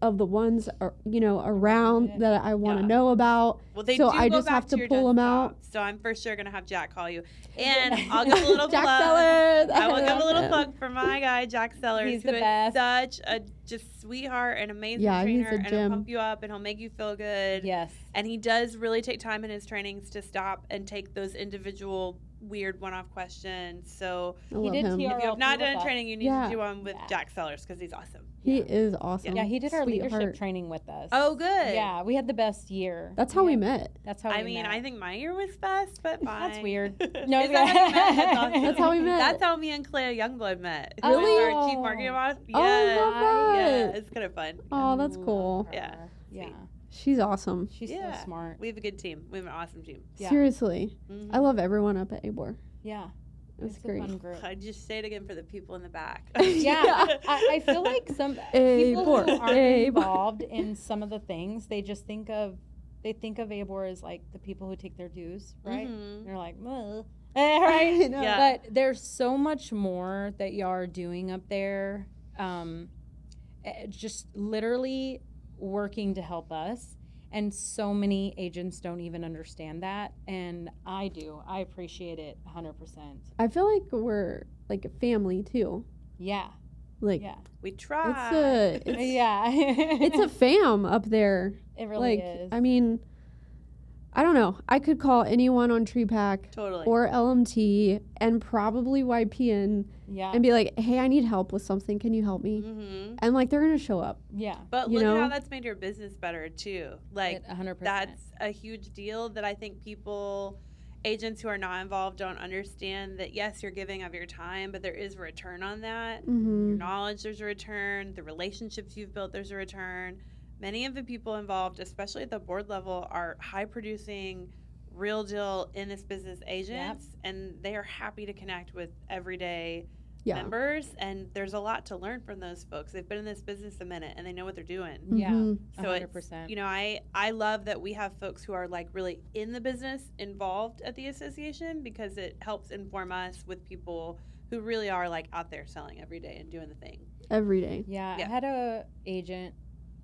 of the ones you know around that I want to know about. Well, they so do I go just back have to your pull them desktop, out. So I'm for sure gonna have Jack call you, and I'll give a little Jack plug. Sellers. I will give a little plug for my guy Jack Sellers, He's who the is best. such a just sweetheart and amazing Yeah, he's trainer, a and gem. he'll pump you up and he'll make you feel good. Yes. And he does really take time in his trainings to stop and take those individual weird one-off questions. So I love him. if you have not done a training, you need Yeah. to do one with Jack Sellers because he's awesome. He is awesome. Yeah, he did our Sweetheart. leadership training with us. Oh, good. Yeah, we had the best year. That's how we met. That's how I we mean, met. I think my year was best, but fine. That's weird. No, Is that how you met? That's awesome. That's how we met. That's how me and Clea Youngblood met. Who Really? was our chief marketing officer. Oh, I love that. Yeah, it's kind of fun. Oh, that's cool. Yeah. Yeah. She's awesome. She's so smart. We have a good team. We have an awesome team. Yeah. Seriously. I love everyone up at ABoR. Yeah. It's a great. fun group. I just say it again for the people in the back. Yeah. I feel like some people who ABoR. aren't ABoR. involved in some of the things, they just think of ABoR as like the people who take their dues, right? They're like, well, right? Yeah. But there's so much more that y'all are doing up there. Just literally working to help us. And so many agents don't even understand that. And I do. I appreciate it 100%. I feel like we're like a family too. Yeah. Like we try. It's a fam up there. It really like, is. I mean, I don't know. I could call anyone on TreePack Totally. or LMT and probably YPN and be like, hey, I need help with something. Can you help me? And like, they're going to show up. Yeah. But you look know? at how that's made your business better too. Like 100%. that's a huge deal that I think agents who are not involved don't understand that yes, you're giving of your time, but there is a return on that. Your knowledge, there's a return. The relationships you've built, there's a return. Many of the people involved, especially at the board level, are high producing, real deal in this business agents, and they are happy to connect with everyday members. And there's a lot to learn from those folks. They've been in this business a minute and they know what they're doing. Yeah. So 100%. it's, you know, I love that we have folks who are like really in the business involved at the association because it helps inform us with people who really are like out there selling every day and doing the thing. Every day. Yeah. I had a agent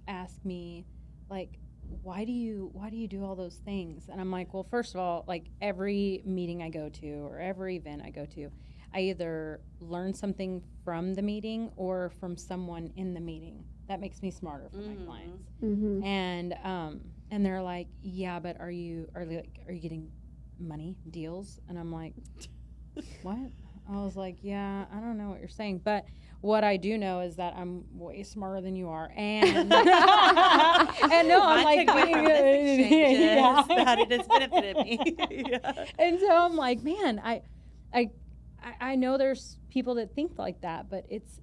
ask me like, why do you do all those things? And I'm like, well, first of all, like every meeting I go to or every event I go to, I either learn something from the meeting or from someone in the meeting. That makes me smarter for my clients. And they're like, yeah, but are you getting money deals? And I'm like, what? I was like, yeah, I don't know what you're saying, but what I do know is that I'm way smarter than you are, and no, I'm like, that it has benefited me. And so I'm like, man, I know there's people that think like that, but it's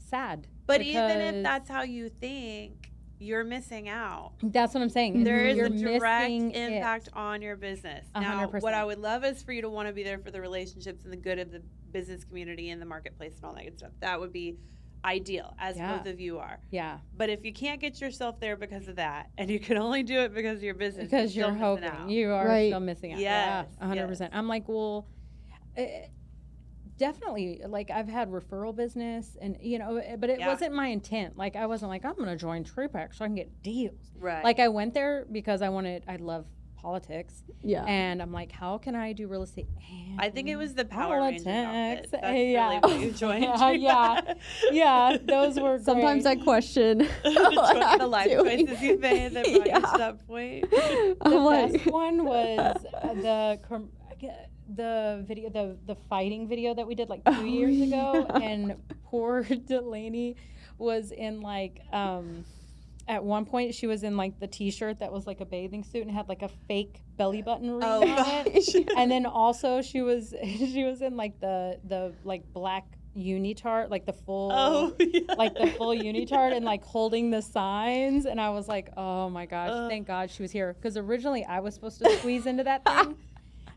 sad. But even if that's how you think, you're missing out. That's what I'm saying. There is You're a direct missing impact on your business. 100%. Now, what I would love is for you to want to be there for the relationships and the good of the business community and the marketplace and all that good stuff. That would be ideal, as both of you are. Yeah. But if you can't get yourself there because of that, and you can only do it because of your business, because you're hoping, you are still missing out. Yes, yeah, 100%. yes. I'm like, well, definitely, like, I've had referral business and, you know, but it wasn't my intent. Like, I wasn't like, I'm going to join TruePack so I can get deals. Right. Like, I went there because I love politics. Yeah. And I'm like, how can I do real estate? And I think it was the Power Rangers outfits. That's yeah. really what you joined. Yeah, those were great. Sometimes I question the life choices you made that brought you to that point. The best one was the video, the fighting video that we did like 2 years ago, and poor Deleigh was in like at one point she was in like the t-shirt that was like a bathing suit and had like a fake belly button ring on it, and then also she was in like the like black unitard, like the full like the full unitard, and like holding the signs, and I was like, oh my gosh, thank God she was here, because originally I was supposed to squeeze into that thing.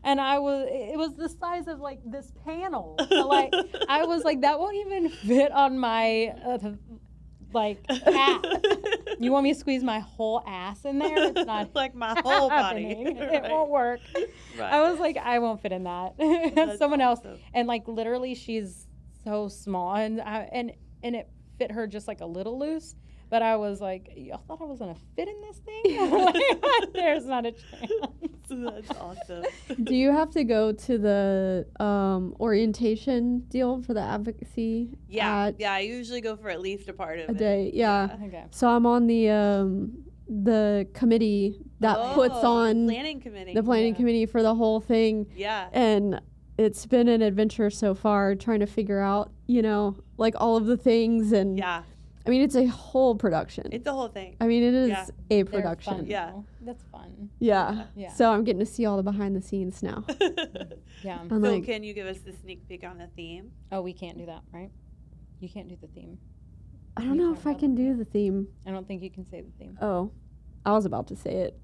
And it was the size of like this panel. So, like, I was like, that won't even fit on my like ass. You want me to squeeze my whole ass in there? It's not like my whole body. It won't work. Right. I was like, I won't fit in that. That's someone else. And like literally, she's so small, and it fit her just like a little loose. But I was like, y'all thought I was going to fit in this thing? Like, there's not a chance. That's awesome. Do you have to go to the orientation deal for the advocacy? Yeah, I usually go for at least a part of a day. Yeah. Okay. So I'm on the committee that puts on the planning committee for the whole thing. Yeah. And it's been an adventure so far, trying to figure out, you know, like all of the things. And I mean, it's a whole production. It's a whole thing. I mean, it is a production. Fun, yeah. That's fun. Yeah. So I'm getting to see all the behind the scenes now. Yeah. So like, can you give us the sneak peek on the theme? Oh, we can't do that, right? You can't do the theme. I don't know if I can do the theme. I don't think you can say the theme. Oh, I was about to say it.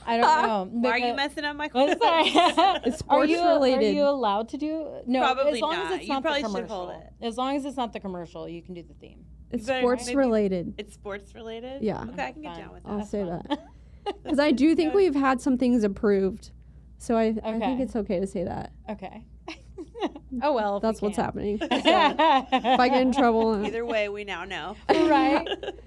I don't know. Why are you messing up my question? It's sports related. Are you allowed to do? No, probably as long not. as it's you not probably the should commercial. hold it. As long as it's not the commercial, you can do the theme. It's sports related. It's sports related? Yeah. Okay, I can get down with that. I'll say that. Because I do think we've had some things approved. So I think it's okay to say that. Okay. Oh, well. That's what's happening. So if I get in trouble. Either way, we now know. Right.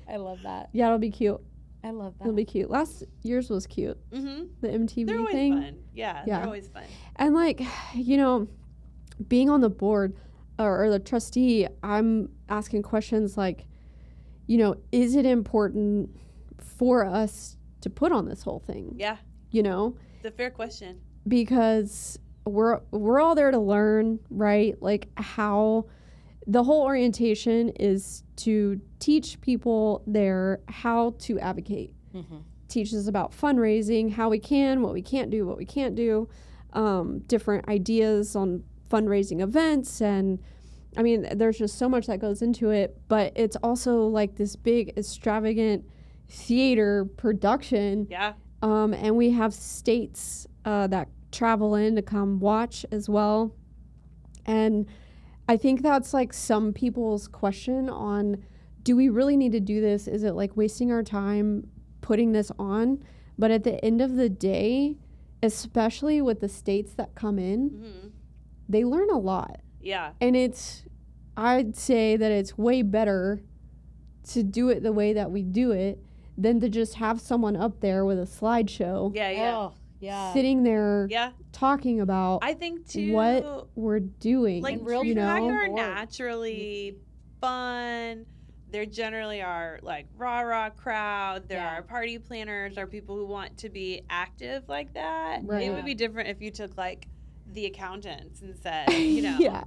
I love that. Yeah, it'll be cute. I love that. It'll be cute. Last year's was cute. Mm-hmm. The MTV they're always thing. Fun. Yeah, they're always fun. And like, you know, being on the board or the trustee, I'm asking questions like, you know, is it important for us to put on this whole thing? Yeah. You know? It's a fair question. Because we're all there to learn, right? Like how the whole orientation is to teach people there how to advocate. Mm-hmm. Teaches about fundraising, how we can, what we can't do, what we can't do, different ideas on fundraising events. And I mean, there's just so much that goes into it, but it's also like this big extravagant theater production. Yeah. And we have states that travel in to come watch as well. And I think that's like some people's question on, do we really need to do this? Is it like wasting our time putting this on? But at the end of the day, especially with the states that come in, they learn a lot. Yeah. And I'd say that it's way better to do it the way that we do it than to just have someone up there with a slideshow. Sitting there talking about I think too, what we're doing. Like TruePack are naturally fun. There generally are like rah-rah crowd. There are party planners, or people who want to be active like that. Right. It would be different if you took like the accountants and said, you know,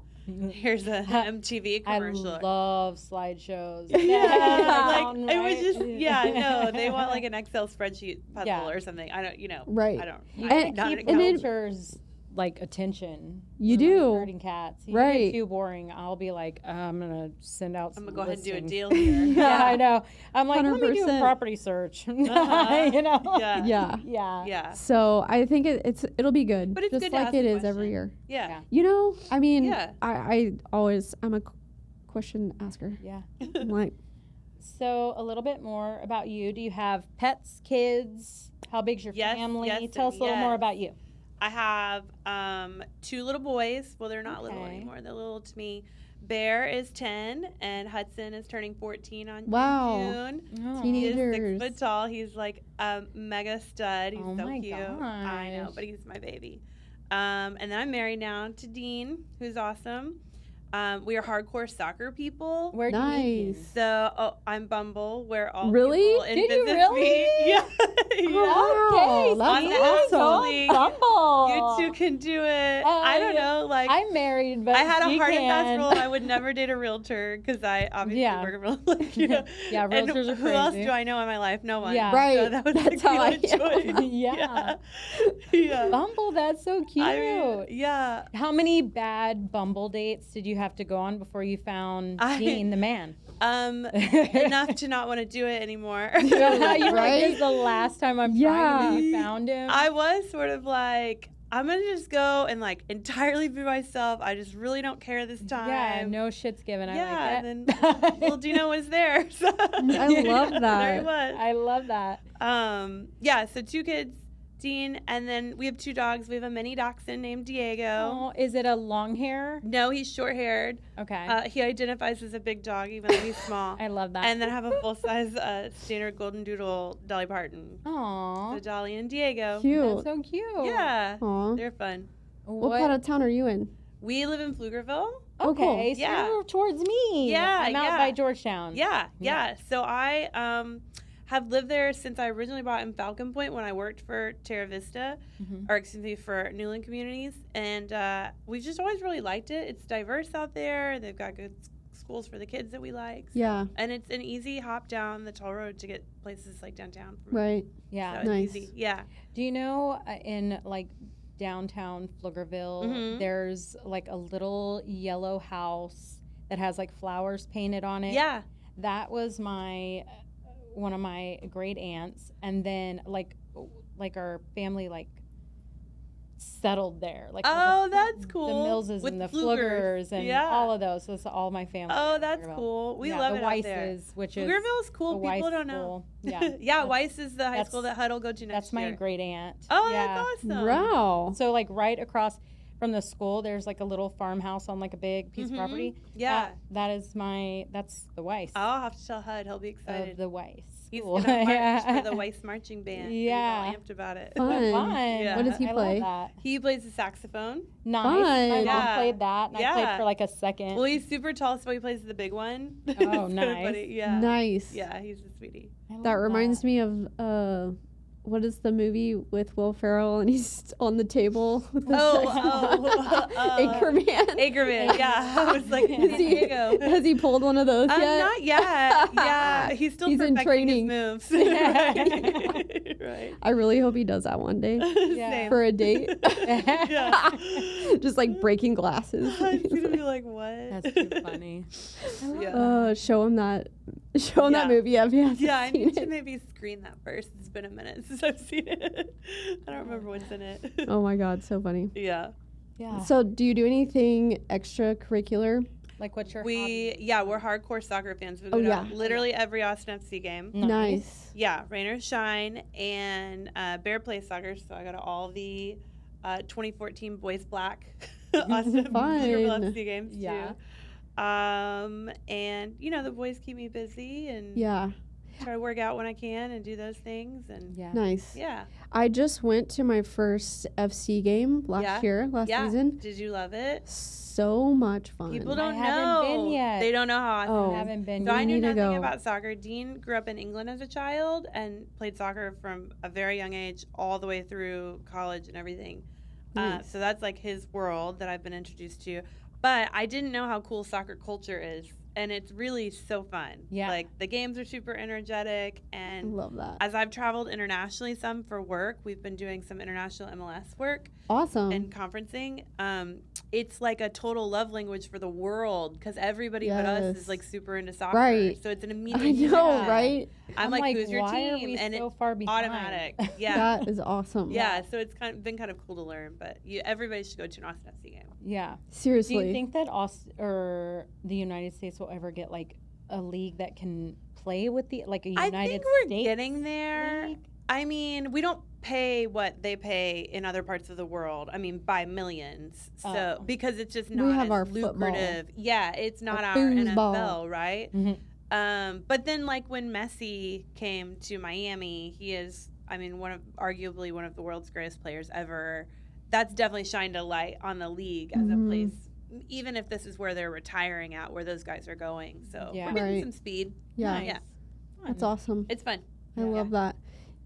here's a MTV commercial. I love slideshows. Like it was just they want like an Excel spreadsheet puzzle or something. I don't, right. I don't. And keep cultures like attention. You do. Herding cats. You right. get too boring. I'll be like, I'm gonna send out. I'm gonna go ahead and do a deal here. Yeah, I know. I'm like, 100%. Let me do a property search. You know. Yeah. So I think it'll be good. But it's just good like to it ask is every year. Yeah. You know, I mean, I'm a question asker. Yeah. I'm like. So a little bit more about you. Do you have pets, kids? How big's your family? Tell us a little more about you. I have 2 little boys. Well, they're not little Okay. anymore. They're little to me. Bear is 10, and Hudson is turning 14 on Wow. June. Oh. He is 6 Teenagers. foot tall. He's like a mega stud. He's Oh so my cute. I know, gosh. but he's my baby. And then I'm married now to Dean, who's awesome. We are hardcore soccer people. Where'd you meet Nice. him? So I'm Bumble, where all Really? people in Did you business really? meet. Yeah. Oh, wow, On the that's app, awesome. totally. Bumble. You two can do it. I don't know. Like, I'm married, but I had a she hard and fast can. rule. I would never date a realtor because I obviously Yeah. work in real like, you know. Yeah, And realtors are who else crazy. do I know in my life? No one. Yeah. Right. So that was That's a how I good choice. Yeah. Yeah. Bumble, that's so cute. I mean, yeah. How many bad Bumble dates did you have to go on before you found Dean, the man? Enough to not want to do it anymore. You were like, Right? this is the last time I'm trying, and then you found him. I was sort of like, I'm gonna just go and like entirely be myself. I just really don't care this time. Yeah, no shit's given. I Yeah, like and it. then little Dino was there. So I love there he that. was. I love that. Yeah, so 2 kids, Dean, and then we have 2 dogs. We have a mini dachshund named Diego. Oh, is it a long hair? No, he's short-haired. Okay. He identifies as a big dog, even though he's small. I love that. And then I have a full-size standard golden doodle Dolly Parton. Aww. So Dolly and Diego. Cute. That's so cute. Yeah, Aw. they're fun. What part of town are you in? We live in Pflugerville. Oh, cool. Okay, so Yeah. you're towards me. Yeah, I'm out yeah. by Georgetown. Yeah. So I have lived there since I originally bought in Falcon Point when I worked for Terra Vista, Mhm. or excuse me, for Newland Communities. And we've just always really liked it. It's diverse out there. They've got good schools for the kids that we like. So- Yeah. And it's an easy hop down the toll road to get places like downtown. Right. Yeah. So it's Nice. easy. Yeah. Do you know in like downtown Pflugerville, Mhm. there's like a little yellow house that has like flowers painted on it? Yeah. That was my one of my great aunts, and then like our family like settled there. Like Oh, the, that's cool. The Millses With and the Pflugers. Pflugers and Yeah. all of those. So it's all my family. Oh, in that's Pflugerville. cool. We Yeah, love the it out there. Weisses, which is Pflugerville is cool. the People Weiss don't know. school. Yeah. Yeah, That's- Weiss is the high that's- school that Hudd'll go to next That's my year. great aunt. Oh, yeah. that's awesome. Wow. So like right across from the school, there's like a little farmhouse on like a big piece of Mhm. property. Yeah. That's the Weiss I'll have to tell Hud. He'll be excited. of the Weiss He's school. gonna march Yeah. for the Weiss marching band. Yeah. He's all amped about it. Fun. Yeah. What does he play? That. He plays the saxophone. Nice. Fun. My mom Yeah. played that, and I played Yeah. for like a second. Well, he's super tall, so he plays the big one. Oh, It's kinda nice. funny. Yeah. Nice. Yeah, he's a sweetie. I love That reminds me of what is the movie with Will Ferrell and he's on the table with the Anchorman. Anchorman. Yeah, I was like, Is he- Diego. Has he pulled one of those yet? Not yet. Yeah, he's still He's in perfecting training. his moves. right. Right. I really hope he does that one day Yeah. Same. for a date. Yeah. Just like breaking glasses. I'm gonna be like, what? That's too funny. Yeah. Show him that Yeah. movie if he hasn't Yeah, I seen need to it. maybe screen that first. It's been a minute since I've seen it. I don't remember what's in it. Oh my god, so funny. Yeah. Yeah. So do you do anything extracurricular? Like what's your hobby? We're hardcore soccer fans. We Oh, go to yeah. literally every Austin FC game. Nice. Yeah, rain or shine, and Bear plays soccer, so I go to all the 2014 Boys Black Austin Fun. FC games Yeah. too. And the boys keep me busy and Yeah. try to work out when I can and do those things and Yeah. Nice. yeah. I just went to my first FC game last Yeah. season. Did you love it? So much fun. People I don't haven't know. been yet. They don't know how awesome Oh. it is. Haven't been. So I We knew need to nothing go. about soccer. Dean grew up in England as a child and played soccer from a very young age all the way through college and everything. Nice. So that's like his world that I've been introduced to. But I didn't know how cool soccer culture is. And it's really so fun. Yeah. Like the games are super energetic. I And love that. as I've traveled internationally some for work, we've been doing some international MLS work Awesome. and conferencing. It's like a total love language for the world because everybody but us Yes. is like super into soccer. Right. So it's an immediate. I know, connection. right? I'm like, who's your why are team? we And so it's far behind? automatic. Yeah. That is awesome. Yeah. So it's been kind of cool to learn. But everybody should go to an Austin FC game. Yeah. Seriously. Do you think that the United States will ever get like a league that can play with the like a United I think we're States getting there. league? I mean, we don't pay what they pay in other parts of the world. I mean, by millions. So because it's just not have as our lucrative. football. Yeah, it's not our foosball. NFL, right? Mm-hmm. But then, like when Messi came to Miami, he is, I mean, arguably one of the world's greatest players ever. That's definitely shined a light on the league as a place. Even if this is where they're retiring at, where those guys are going. So Yeah. we're getting Right. some speed. Yeah. Nice. Yeah. That's awesome. It's fun. I love that.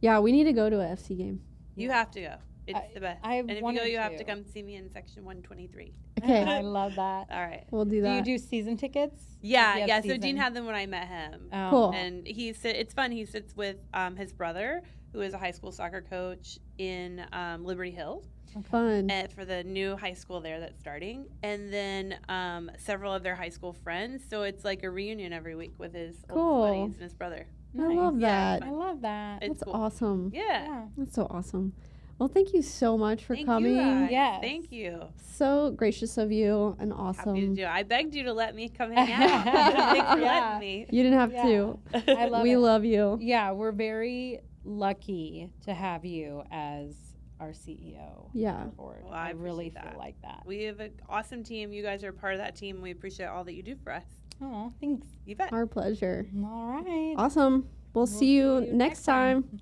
Yeah, we need to go to a FC game. You have to go. It's the best. I've And if you wanted go, you have to. to come see me in section 123. Okay. I love that. All right. We'll do Do that. you do season tickets? Yeah, Do you have yeah. So season? Dean had them when I met him. Oh. Cool. And it's fun. He sits with his brother, who is a high school soccer coach in Liberty Hills. Fun. For the new high school there that's starting, and then several of their high school friends. So it's like a reunion every week with his Cool. old buddies and his brother. I love Yeah, that. I love that. It's That's cool. awesome. Yeah. That's so awesome. Well, thank you so much for Thank coming. you guys. Yes. Thank you. So gracious of you and Happy to awesome. do it. I begged you to let me come hang out. Thanks for Yeah. letting me. You didn't have Yeah. to. I love We it. love you. Yeah, we're very lucky to have you as our CEO. Yeah. on board. Well, I really appreciate feel that. like that. We have an awesome team. You guys are part of that team. We appreciate all that you do for us. Oh, thanks. You bet. Our pleasure. All right. Awesome. We'll see you next time.